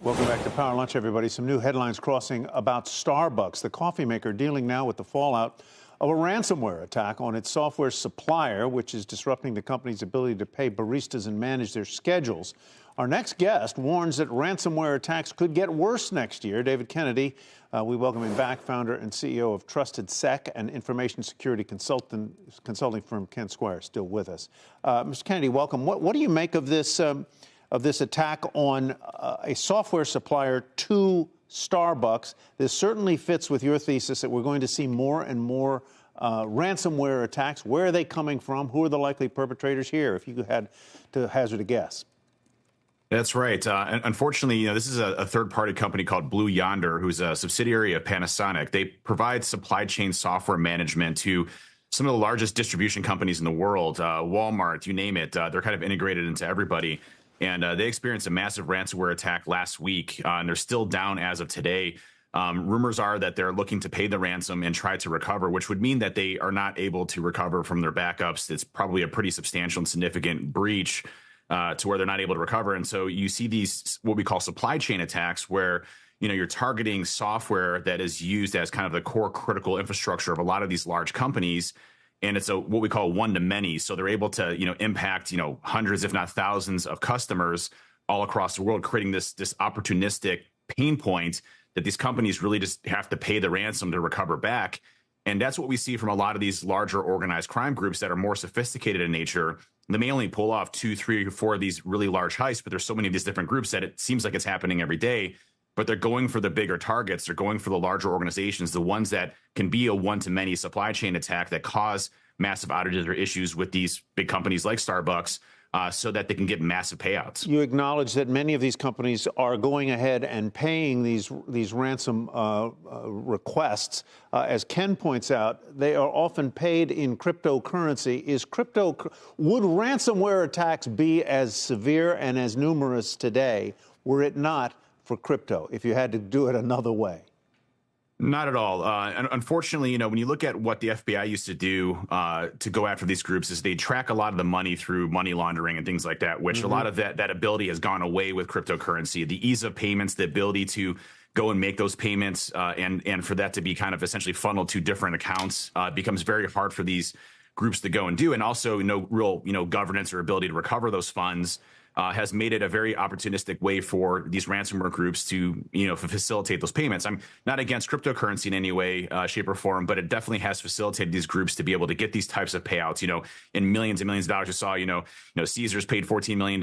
Welcome back to Power Lunch, everybody. Some new headlines crossing about Starbucks, the coffee maker dealing now with the fallout of a ransomware attack on its software supplier, which is disrupting the company's ability to pay baristas and manage their schedules. Our next guest warns that ransomware attacks could get worse next year. David Kennedy, we welcome him back, founder and CEO of TrustedSec, an information security consulting firm. Ken Squire still with us. Mr. Kennedy, welcome. What do you make of this attack on a software supplier to Starbucks? This certainly fits with your thesis that we're going to see more and more ransomware attacks. Where are they coming from? Who are the likely perpetrators here, if you had to hazard a guess? That's right. Unfortunately, this is a third-party company called Blue Yonder, who's a subsidiary of Panasonic. They provide supply chain software management to some of the largest distribution companies in the world, Walmart, you name it. They're kind of integrated into everybody. And they experienced a massive ransomware attack last week, and they're still down as of today. Rumors are that they're looking to pay the ransom and try to recover, which would mean that they are not able to recover from their backups. It's probably a pretty substantial and significant breach to where they're not able to recover. And so you see these what we call supply chain attacks, where you're targeting software that is used as kind of the core critical infrastructure of a lot of these large companies. And it's what we call one-to-many. So they're able to, impact, hundreds, if not thousands of customers all across the world, creating this opportunistic pain point that these companies really just have to pay the ransom to recover back. And that's what we see from a lot of these larger organized crime groups that are more sophisticated in nature. They may only pull off 2, 3, or 4 of these really large heists, but there's so many of these different groups that it seems like it's happening every day. But they're going for the bigger targets. They're going for the larger organizations, the ones that can be a one-to-many supply chain attack that cause massive outages or issues with these big companies like Starbucks, so that they can get massive payouts. You acknowledge that many of these companies are going ahead and paying these ransom requests. As Ken points out, they are often paid in cryptocurrency. Would ransomware attacks be as severe and as numerous today were it not for crypto, if you had to do it another way? Not at all. And unfortunately, when you look at what the FBI used to do to go after these groups, is they track a lot of the money through money laundering and things like that, which a lot of that ability has gone away with cryptocurrency. The ease of payments, the ability to go and make those payments and for that to be kind of essentially funneled to different accounts becomes very hard for these groups to go and do. And also no real, governance or ability to recover those funds has made it a very opportunistic way for these ransomware groups to, facilitate those payments. I'm not against cryptocurrency in any way, shape, or form, but it definitely has facilitated these groups to be able to get these types of payouts, in millions and millions of dollars. You saw, Caesars paid $14 million.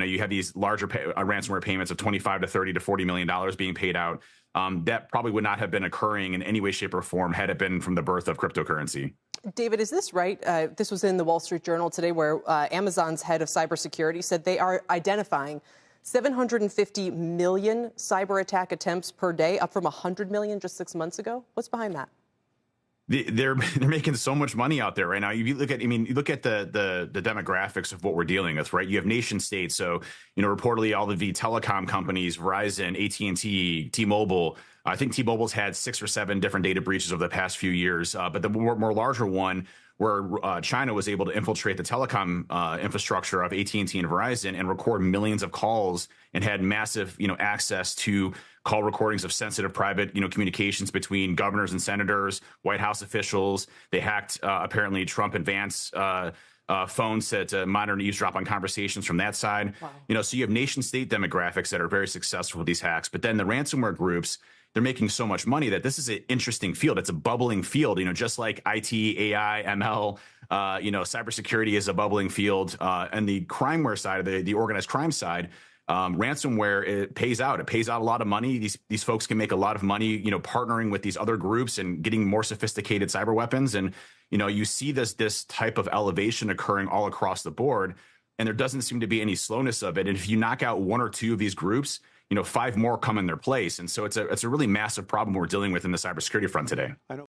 You have these larger ransomware payments of $25 to $30 to $40 million being paid out. That probably would not have been occurring in any way, shape, or form had it been from the birth of cryptocurrency. David, is this right? This was in the Wall Street Journal today, where Amazon's head of cybersecurity said they are identifying 750 million cyber attack attempts per day, up from 100 million just 6 months ago. What's behind that? They're making so much money out there right now. You look at the demographics of what we're dealing with, right? You have nation states. So, reportedly all the telecom companies, Verizon, AT&T, T-Mobile. I think T-Mobile's had 6 or 7 different data breaches over the past few years. But the more larger one, where China was able to infiltrate the telecom infrastructure of AT&T and Verizon and record millions of calls and had massive, access to call recordings of sensitive private, communications between governors and senators, White House officials. They hacked apparently Trump and Vance phones to monitor and eavesdrop on conversations from that side. Wow. So you have nation state demographics that are very successful with these hacks, but then the ransomware groups, they're making so much money that this is an interesting field. It's a bubbling field, just like IT, AI, ML, cybersecurity is a bubbling field. And the crimeware side, the organized crime side, ransomware, it pays out. It pays out a lot of money. These folks can make a lot of money, partnering with these other groups and getting more sophisticated cyber weapons. And, you see this type of elevation occurring all across the board, and there doesn't seem to be any slowness of it. And if you knock out 1 or 2 of these groups, 5 more come in their place. And so it's a really massive problem we're dealing with in the cybersecurity front today.